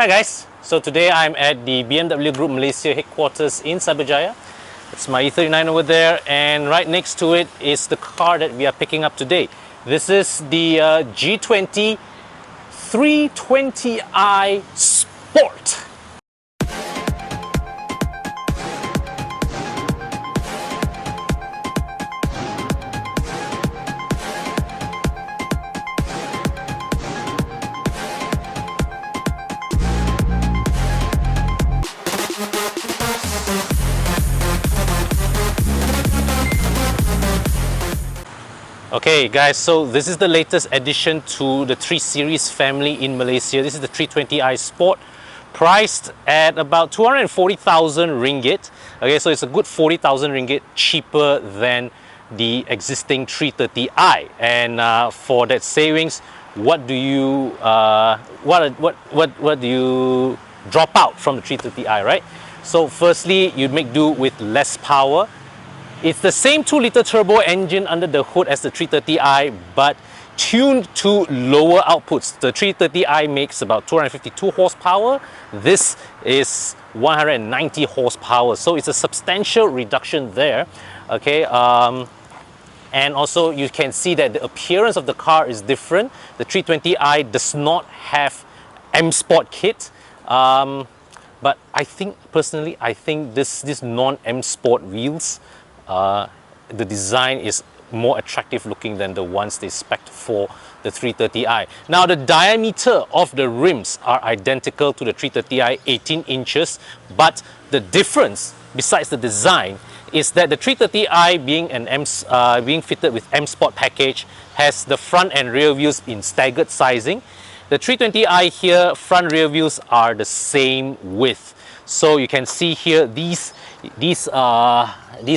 Hi guys, so today I'm at the BMW Group Malaysia headquarters in Cyberjaya. It's my E39 over there, and right next to it is the car that we are picking up today. This is the G20 320i Sport. Okay guys, so this is the latest addition to the 3 Series family in Malaysia. This is the 320i Sport, priced at about 240,000 ringgit. Okay, so it's a good 40,000 ringgit cheaper than the existing 330i. And for that savings, what do you what do you drop out from the 330i, right? So firstly, you'd make do with less power. It's the same 2-liter turbo engine under the hood as the 330i, but tuned to lower outputs. The 330i makes about 252 horsepower. This is 190 horsepower, so it's a substantial reduction there. Okay, and also you can see that the appearance of the car is different. The 320i does not have M Sport kit, but I think personally, I think this non-M Sport wheels, the design is more attractive looking than the ones they spec'd for the 330i. Now the diameter of the rims are identical to the 330i, 18 inches, but the difference besides the design is that the 330i being fitted with M Sport package has the front and rear wheels in staggered sizing. The 320i here, front rear wheels are the same width. So you can see here these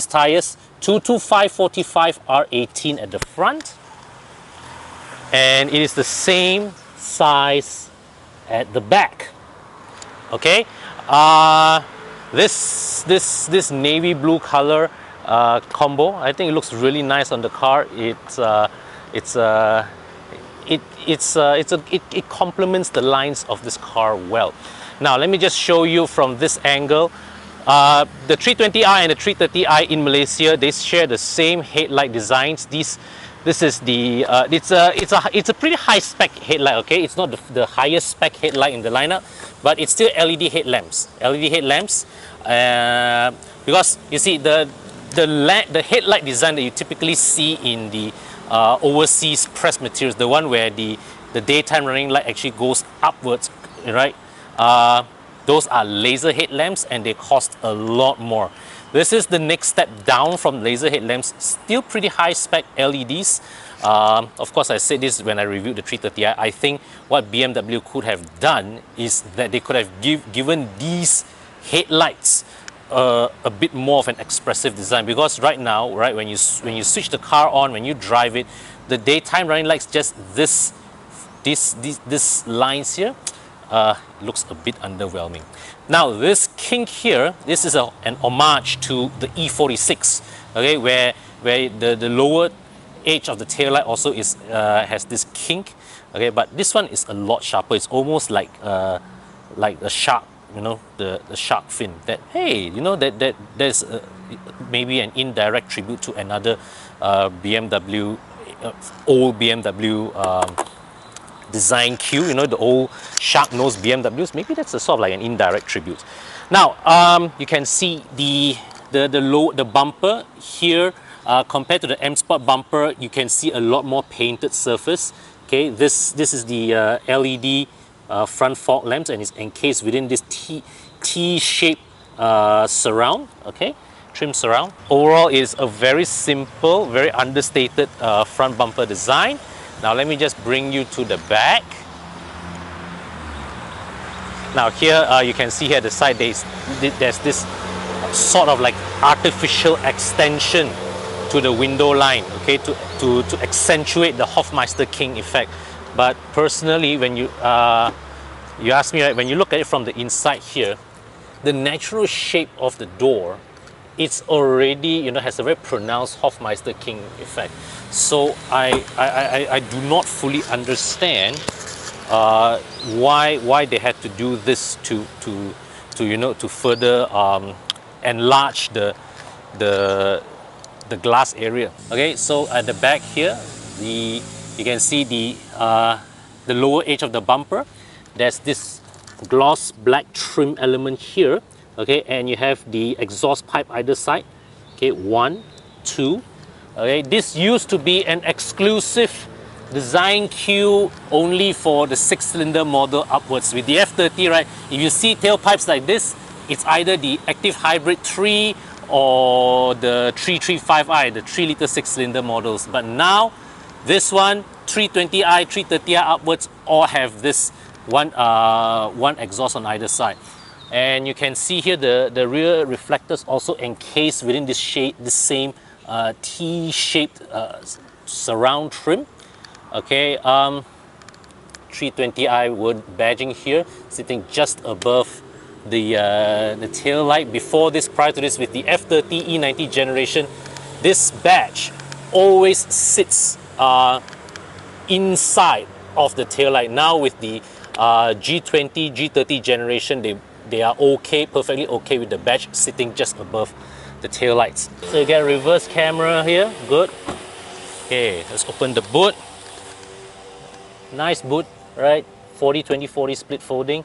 tires, 225/45 are 18 at the front, and it is the same size at the back. Okay, this navy blue color combo, I think it looks really nice on the car. It complements the lines of this car well. Now let me just show you from this angle. The 320i and the 330i in Malaysia, they share the same headlight designs. This is the it's a pretty high spec headlight. Okay, it's not the highest spec headlight in the lineup, but it's still LED headlamps. Because you see the headlight design that you typically see in the overseas press materials, the one where the daytime running light actually goes upwards, right? Those are laser headlamps, and they cost a lot more. This is the next step down from laser headlamps, still pretty high spec LEDs. Of course, I said this when I reviewed the 330i. I think what BMW could have done is that they could have given these headlights a bit more of an expressive design, because right now, right, when you switch the car on, when you drive it, the daytime running lights, just this lines here, looks a bit underwhelming. Now this kink here, this is an homage to the E46, okay, where the lower edge of the taillight also is has this kink, okay, but this one is a lot sharper. It's almost like a shark, you know, the shark fin. That, hey, you know, that there's maybe an indirect tribute to another BMW, old BMW design cue, you know, the old shark nose BMWs. Maybe that's a sort of like an indirect tribute. Now you can see the bumper here, compared to the M Sport bumper, you can see a lot more painted surface. Okay, this is the LED front fog lamps, and it's encased within this T-shaped surround. Okay, trim surround. Overall, is a very simple, very understated front bumper design. Now let me just bring you to the back. Now here you can see here at the side there's this sort of like artificial extension to the window line, okay, to accentuate the Hofmeister King effect. But personally, when you ask me, right, when you look at it from the inside here, the natural shape of the door, it's already, you know, has a very pronounced Hofmeister King effect. So I do not fully understand why they had to do this to to further enlarge the glass area. Okay, so at the back here, you can see the lower edge of the bumper. There's this gloss black trim element here. Okay, and you have the exhaust pipe either side. Okay, 1, 2. Okay, this used to be an exclusive design queue only for the 6-cylinder model upwards. With the F30, right, if you see tailpipes like this, it's either the Active Hybrid 3 or the 335i, the 3-liter 6-cylinder models. But now, this one, 320i, 330i upwards, all have this one exhaust on either side. And you can see here the rear reflectors also encased within this same T-shaped surround trim. Okay, 320i word badging here, sitting just above the tail light. Before this, prior to this, with the F30 E90 generation, this badge always sits inside of the tail light. Now with the G20, G30 generation, they are okay, perfectly okay with the badge sitting just above the tail lights. So you get a reverse camera here, good. Okay, let's open the boot. Nice boot, right? 40-20-40 split folding.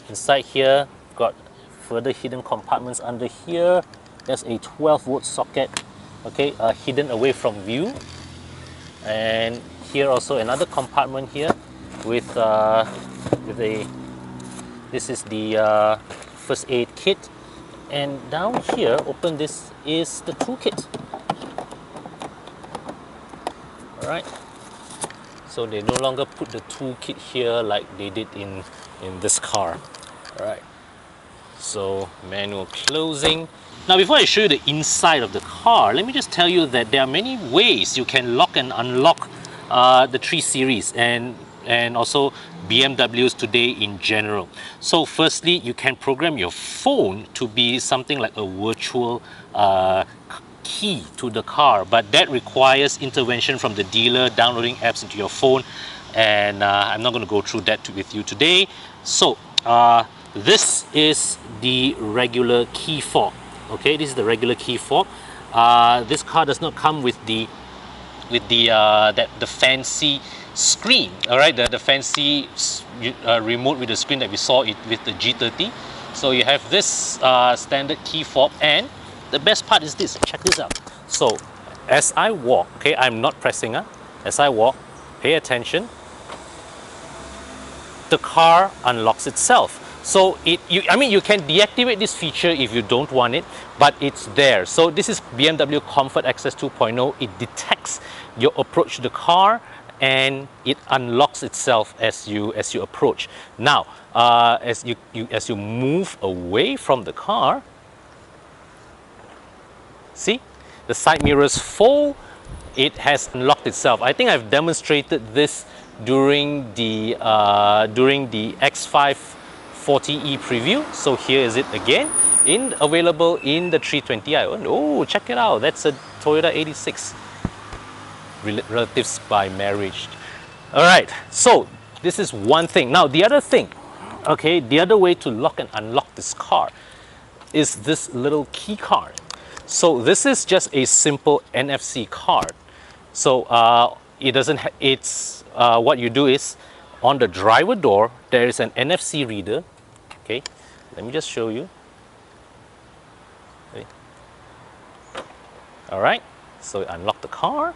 Inside here, got further hidden compartments under here. There's a 12-volt socket, okay, hidden away from view. And here also another compartment here with this is the first aid kit. And down here, open this, is the toolkit. All right. So they no longer put the toolkit here like they did in this car. All right. So manual closing. Now before I show you the inside of the car, let me just tell you that there are many ways you can lock and unlock the 3 Series and also BMWs today in general. So firstly, you can program your phone to be something like a virtual key to the car, but that requires intervention from the dealer, downloading apps into your phone, and I'm not going to go through that with you today. So this is the regular key fob. Okay, this is the regular key fob. This car does not come with the fancy screen. All right, the fancy remote with the screen that we saw it with the G30. So you have this standard key fob, and the best part is this. Check this out. So as I walk, okay, I'm not pressing. As I walk, pay attention. The car unlocks itself. So you can deactivate this feature if you don't want it, but it's there. So this is BMW Comfort Access 2.0. It detects your approach to the car and it unlocks itself as you approach. Now, as you move away from the car, see, the side mirrors fold. It has unlocked itself. I think I've demonstrated this during the X5 40e preview. So here is it again, available in the 320i. Oh, check it out. That's a Toyota 86. Relatives by marriage. All right, so this is one thing. Now the other thing, okay, the other way to lock and unlock this car is this little key card. So this is just a simple NFC card. So it doesn't. It's what you do is on the driver door there is an NFC reader. Okay, let me just show you. Okay. All right, so unlock the car.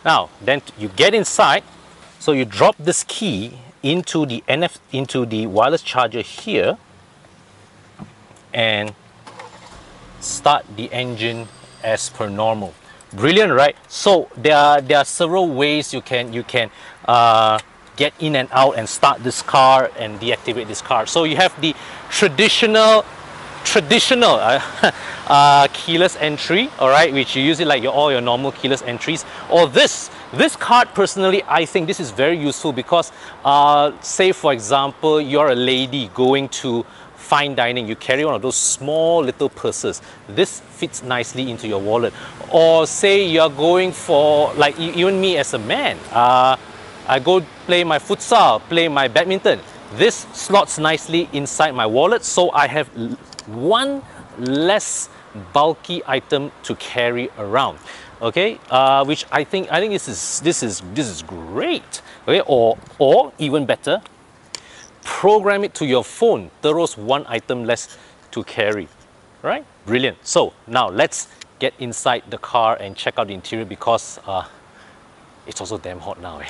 Now, then you get inside, so you drop this key into the wireless charger here and start the engine as per normal. Brilliant, right? So there are several ways you can get in and out and start this car and deactivate this car. So you have the traditional keyless entry, all right, which you use it like all your normal keyless entries, or this card. Personally, I think this is very useful because say for example you're a lady going to fine dining, you carry one of those small little purses. This fits nicely into your wallet. Or say you're going for, like even me as a man, I go play my futsal, play my badminton. This slots nicely inside my wallet, so I have one less bulky item to carry around. Okay, which I think this is great. Okay, or even better, program it to your phone. Throws one item less to carry. Right? Brilliant. So now let's get inside the car and check out the interior because it's also damn hot now.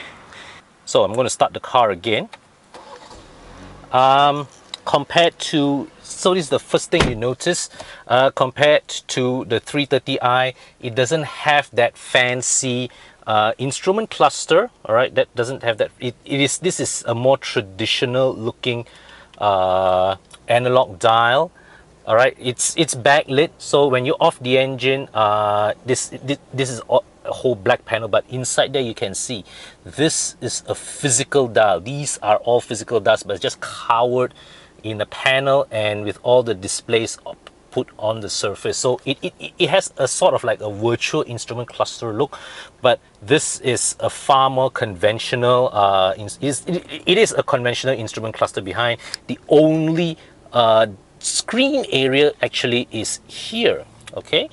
So I'm going to start the car again. Compared to, so this is the first thing you notice, compared to the 330i, it doesn't have that fancy instrument cluster. All right, that doesn't have that. This is a more traditional looking analog dial. All right, it's backlit, so when you off the engine, this is a whole black panel, but inside there you can see this is a physical dial. These are all physical dials, but it's just covered in a panel and with all the displays put on the surface. So it has a sort of like a virtual instrument cluster look, but this is a far more conventional. It is a conventional instrument cluster behind. The only screen area actually is here. Okay.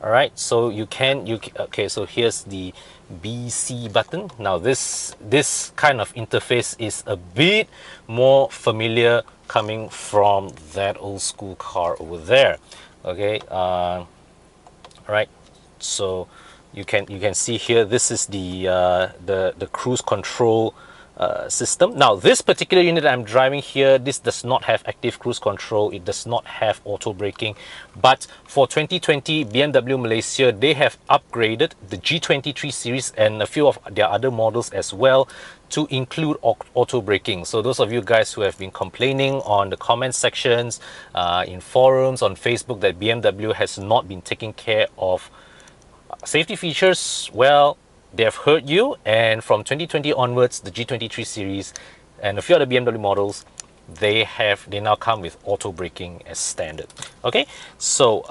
All right, so okay, so here's the BC button. Now this kind of interface is a bit more familiar coming from that old school car over there. Okay, all right, so you can see here, this is the cruise control system. Now this particular unit I'm driving here, this does not have active cruise control, it does not have auto braking, but for 2020 BMW Malaysia, they have upgraded the G20 3 Series and a few of their other models as well to include auto braking. So those of you guys who have been complaining on the comment sections, in forums, on Facebook, that BMW has not been taking care of safety features, well, they have heard you, and from 2020 onwards, the G23 series and a few other BMW models, they now come with auto braking as standard. Okay, so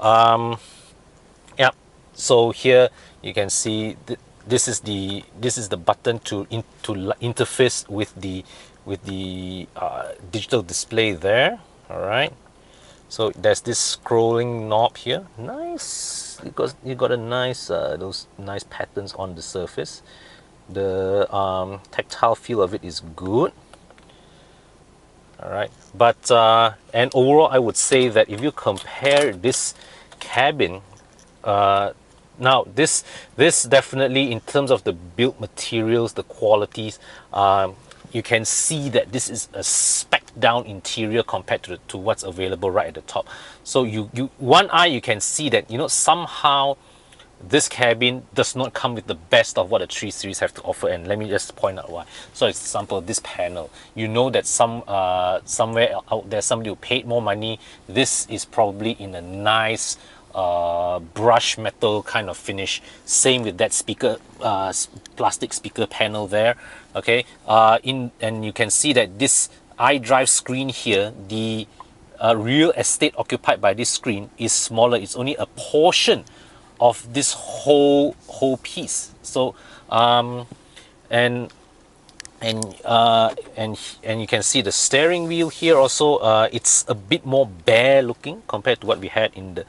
yeah, so here you can see this is the button to interface with the digital display there. All right, so there's this scrolling knob here, nice, because you got a nice those nice patterns on the surface. The tactile feel of it is good. All right, but and overall I would say that if you compare this cabin, now this definitely, in terms of the build materials, the qualities, you can see that this is a spec down interior compared to what's available right at the top. So one eye you can see that, you know, somehow this cabin does not come with the best of what the 3 Series have to offer, and let me just point out why. So, for example, this panel, you know that somewhere out there, somebody who paid more money, this is probably in a nice brush metal kind of finish. Same with that speaker, plastic speaker panel there. Okay, and you can see that this iDrive screen here, the real estate occupied by this screen is smaller. It's only a portion of this whole piece. So and you can see the steering wheel here also, it's a bit more bare looking compared to what we had in the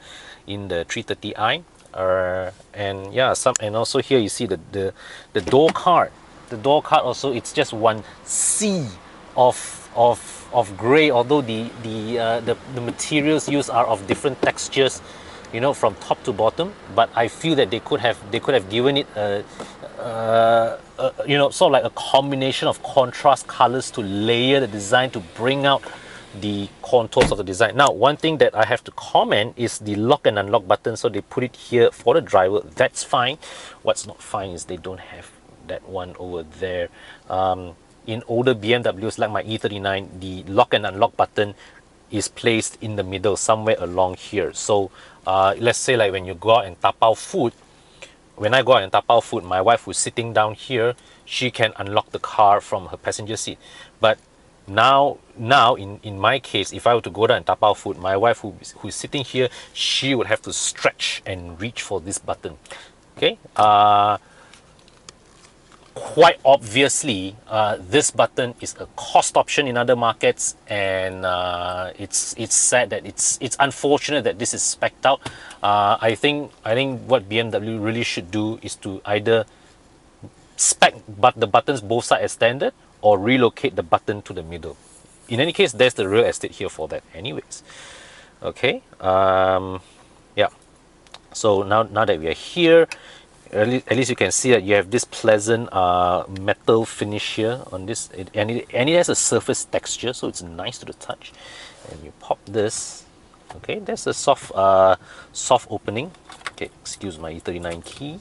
330i. And yeah, and also here you see the door card. The door card also, it's just one sea of gray, although the materials used are of different textures, you know, from top to bottom. But I feel that they could have given it you know, sort of like a combination of contrast colors to layer the design, to bring out the contours of the design. Now, one thing that I have to comment is the lock and unlock button. So they put it here for the driver. That's fine. What's not fine is they don't have that one over there. In older BMWs like my E39, the lock and unlock button is placed in the middle, somewhere along here. So let's say like when you go out and tapao food, when I go out and tapao food, my wife who's sitting down here, she can unlock the car from her passenger seat. But now in my case, if I were to go down and tapao food, my wife who's sitting here, she would have to stretch and reach for this button. Okay, quite obviously, this button is a cost option in other markets, and it's sad that it's unfortunate that this is spec'd out. I think what BMW really should do is to either spec the buttons both sides as standard, or relocate the button to the middle. In any case, there's the real estate here for that anyways. Okay, yeah, so now that we are here, at least you can see that you have this pleasant metal finish here on this, and it has a surface texture, so it's nice to the touch. And you pop this, okay, there's a soft opening. Okay, excuse my E39 key.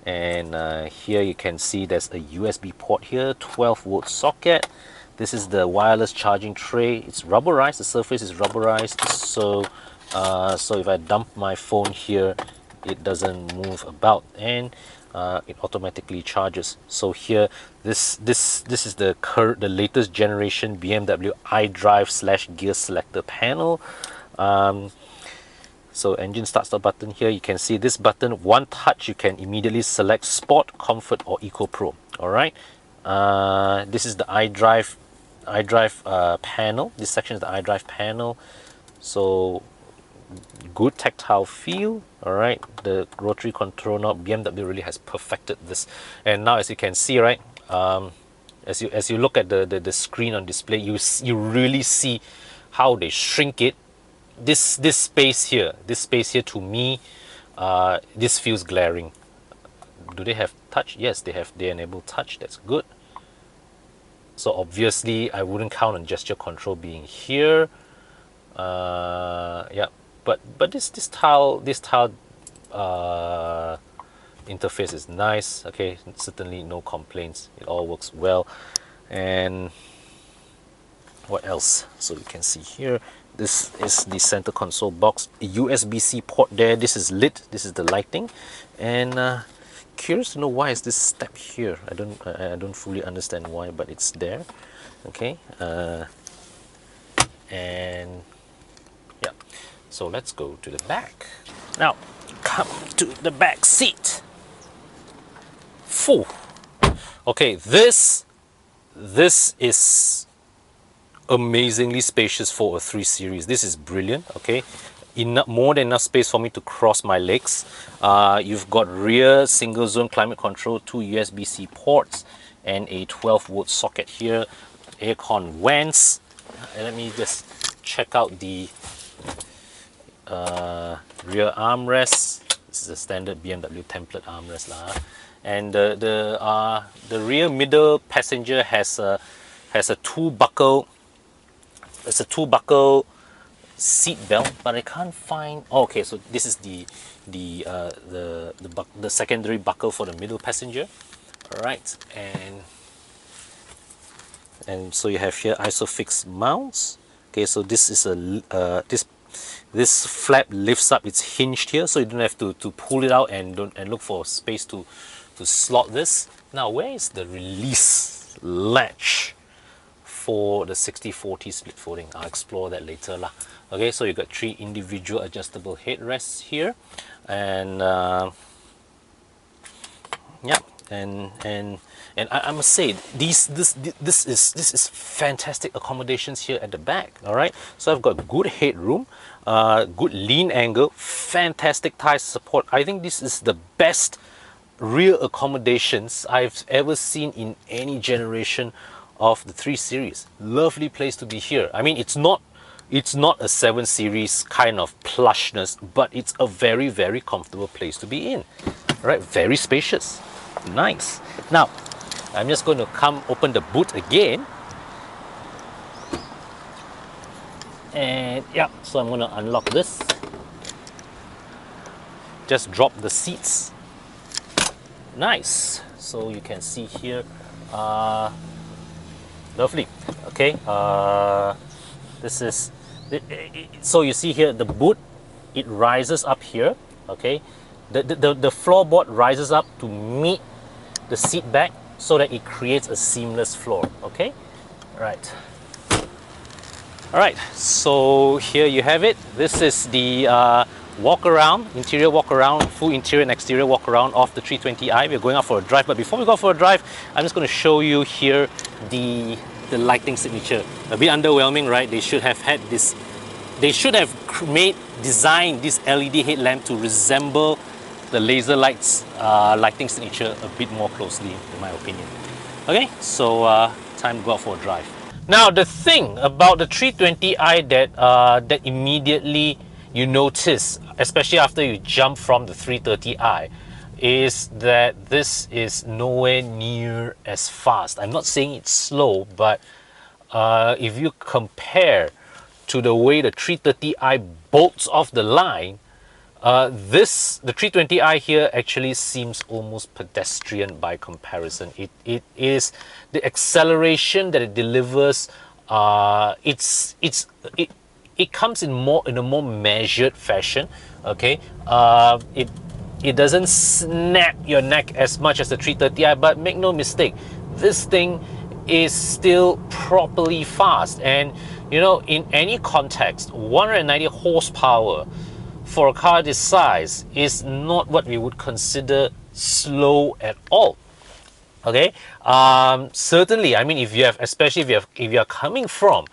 And here you can see there's a USB port here, 12-volt socket. This is the wireless charging tray. It's rubberized, the surface is rubberized, so if I dump my phone here, it doesn't move about, and it automatically charges. So here, this is the latest generation BMW iDrive / gear selector panel. So engine start button here, you can see this button, one touch you can immediately select Sport, Comfort or Eco Pro. All right, this is the iDrive panel. This section is the iDrive panel, so good tactile feel. All right, the rotary control knob, BMW really has perfected this. And now, as you can see, right, as you look at the screen on display, you really see how they shrink it. This space here to me, this feels glaring. Do they have touch? Yes, they enable touch. That's good. So obviously I wouldn't count on gesture control being here. Yeah, but this tile interface is nice. Okay, certainly no complaints. It all works well. And what else? So you can see here, this is the center console box, a USB-C port there. This is lit, this is the lighting. And curious to know why is this step here. I don't fully understand why, but it's there. Okay, and yeah, so let's go to the back. Now come to the back seat. Phew. Okay, this is amazingly spacious for a 3 Series. This is brilliant. Okay, more than enough space for me to cross my legs. You've got rear single zone climate control, 2 USB-C ports, and a 12-volt socket here. Aircon vents. Let me just check out the rear armrest. This is a standard BMW template armrest lah. And the rear middle passenger has a two buckle seat belt, but I can't find. Oh, okay, so this is the secondary buckle for the middle passenger. All right, and so you have here isofix mounts. Okay, so this is a this flap lifts up. It's hinged here, so you don't have to pull it out and look for space to slot this. Now, where is the release latch for the 60/40 split folding? I'll explore that later lah. Okay, so you got 3 individual adjustable headrests here, and yeah, and I must say this is fantastic accommodations here at the back. All right, so I've got good headroom, good lean angle, fantastic thigh support. I think this is the best rear accommodations I've ever seen in any generation of the 3 Series. Lovely place to be here. I mean, it's not a 7 Series kind of plushness, but it's a very, very comfortable place to be in. All right, very spacious, nice. Now I'm just going to open the boot again, and yeah, so I'm going to unlock this, just drop the seats. Nice. So you can see here, lovely. Okay, this is so you see here the boot, it rises up here. Okay, the floorboard rises up to meet the seat back so that it creates a seamless floor. Okay, all right, so here you have it. This is the walk around, interior walk around, full interior and exterior walk around of the 320i. We're going out for a drive, but before we go for a drive, I'm just going to show you here the lighting signature. A bit underwhelming, right? They should have had this, they should have designed this LED headlamp to resemble the laser lights lighting signature a bit more closely, in my opinion. Okay, so time to go out for a drive. Now the thing about the 320i that immediately you notice, especially after you jump from the 330i, is that this is nowhere near as fast. I'm not saying it's slow, but if you compare to the way the 330i bolts off the line, the 320i here actually seems almost pedestrian by comparison. It is the acceleration that it delivers. It comes in a more measured fashion. Okay, it doesn't snap your neck as much as the 330i, but make no mistake, this thing is still properly fast. And you know, in any context, 190 horsepower for a car this size is not what we would consider slow at all. Okay, certainly, I mean, if you have, especially if you are coming from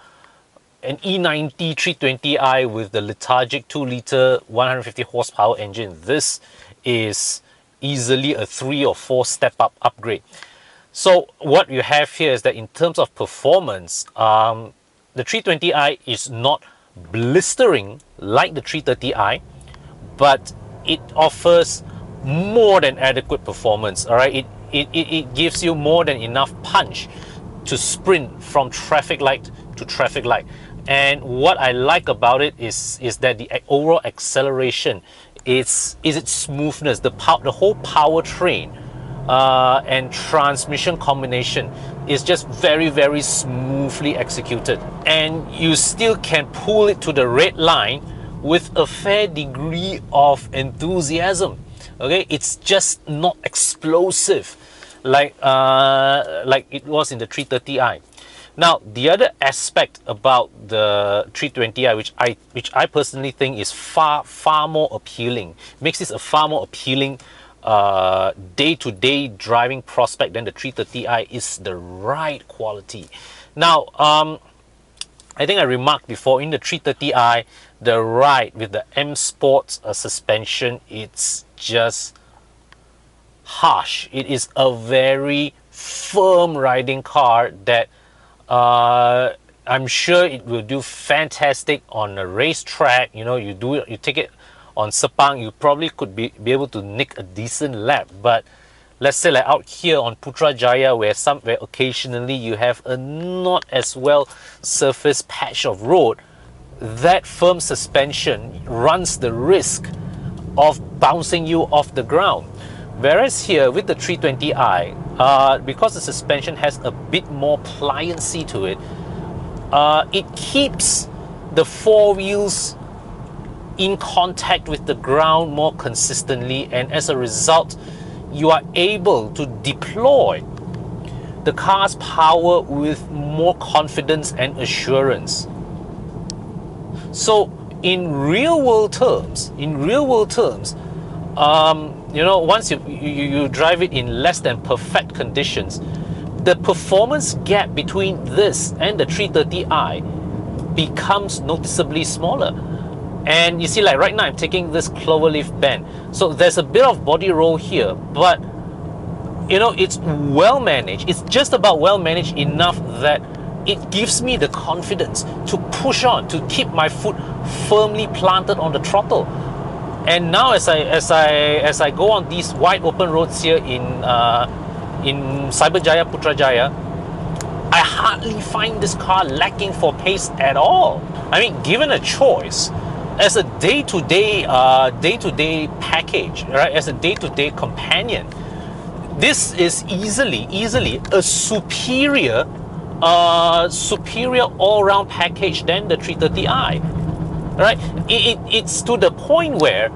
an E90 320i with the lethargic 2-liter 150 horsepower engine, this is easily a 3 or 4 step up upgrade. So what you have here is that in terms of performance, the 320i is not blistering like the 330i, but it offers more than adequate performance. All right, it gives you more than enough punch to sprint from traffic light to traffic light. And what I like about it is that the overall acceleration is its smoothness. The whole powertrain and transmission combination is just very, very smoothly executed, and you still can pull it to the red line with a fair degree of enthusiasm. Okay, it's just not explosive like it was in the 330i. Now, the other aspect about the 320i, which I personally think is far more appealing, makes this a far more appealing day-to-day driving prospect than the 330i, is the ride quality. Now, I think I remarked before, in the 330i, the ride with the M Sports suspension, it's just harsh. It is a very firm riding car that I'm sure it will do fantastic on a racetrack. You know, you take it on Sepang, you probably could be able to nick a decent lap. But let's say like out here on Putrajaya, where occasionally you have a not as well surfaced patch of road, that firm suspension runs the risk of bouncing you off the ground. Whereas here with the 320i, because the suspension has a bit more pliancy to it, it keeps the 4 wheels in contact with the ground more consistently, and as a result, you are able to deploy the car's power with more confidence and assurance. So in real world terms, you know, once you drive it in less than perfect conditions, the performance gap between this and the 330i becomes noticeably smaller. And you see, like right now, I'm taking this cloverleaf bend, so there's a bit of body roll here, but you know, it's well managed. It's just about well managed enough that it gives me the confidence to push on, to keep my foot firmly planted on the throttle. And now as I go on these wide open roads here in Cyberjaya, Putrajaya, I hardly find this car lacking for pace at all. I mean, given a choice, as a day-to-day package, right, as a day-to-day companion, this is easily a superior all-round package than the 330i. Right, it's to the point where,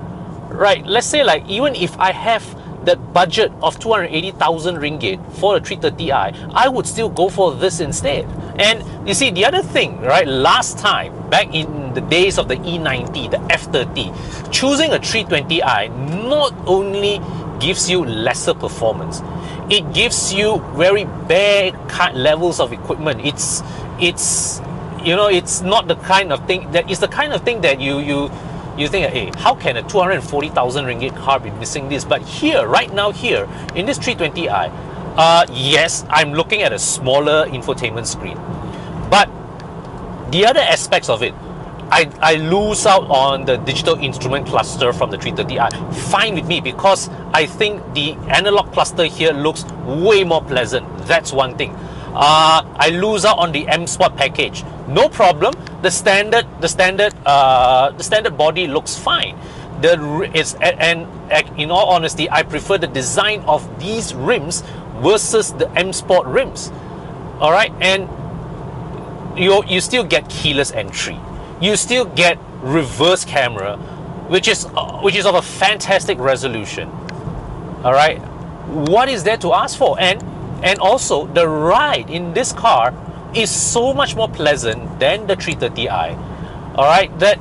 right, let's say like even if I have that budget of 280,000 ringgit for a 330i, I would still go for this instead. And you see, the other thing, right, last time, back in the days of the E90, the F30, choosing a 320i not only gives you lesser performance, it gives you very bare levels of equipment. It's you know, it's not the kind of thing that is the kind of thing that you think, hey, how can a 240,000 ringgit car be missing this? But here, right now, here in this 320i, yes, I'm looking at a smaller infotainment screen, but the other aspects of it, I lose out on the digital instrument cluster from the 330i. Fine with me, because I think the analog cluster here looks way more pleasant. That's one thing. I lose out on the M Sport package. No problem. The standard body looks fine. And in all honesty, I prefer the design of these rims versus the M Sport rims. All right, and you still get keyless entry. You still get reverse camera, which is of a fantastic resolution. All right, what is there to ask for? And also the ride in this car is so much more pleasant than the 330i. All right, that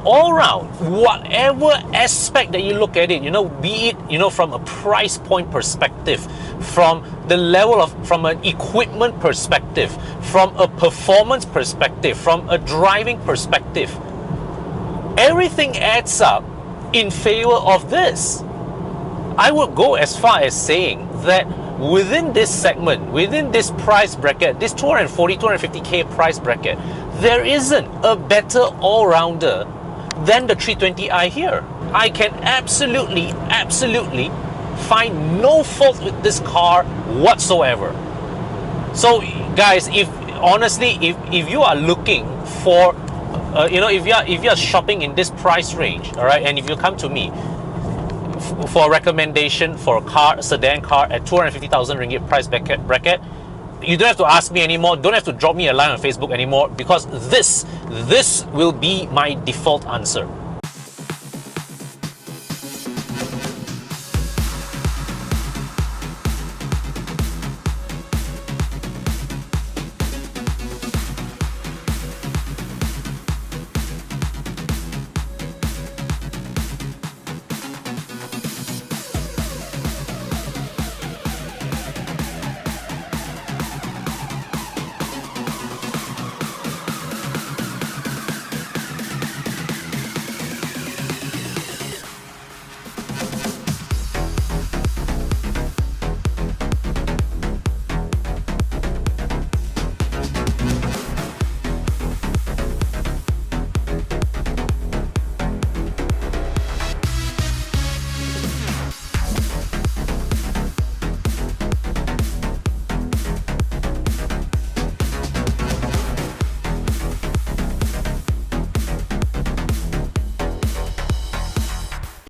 all round, whatever aspect that you look at it, you know, be it, you know, from a price point perspective, from the level of, from an equipment perspective, from a performance perspective, from a driving perspective, everything adds up in favor of this. I would go as far as saying that within this segment, within this price bracket, this 240, 250k price bracket, there isn't a better all-rounder than the 320i here. I can absolutely find no fault with this car whatsoever. So guys, if honestly, if you are looking for you know, if you are shopping in this price range, all right, and if you come to me for a recommendation for a car, a sedan car at 250,000 ringgit price bracket, you don't have to ask me anymore, don't have to drop me a line on Facebook anymore, because this will be my default answer.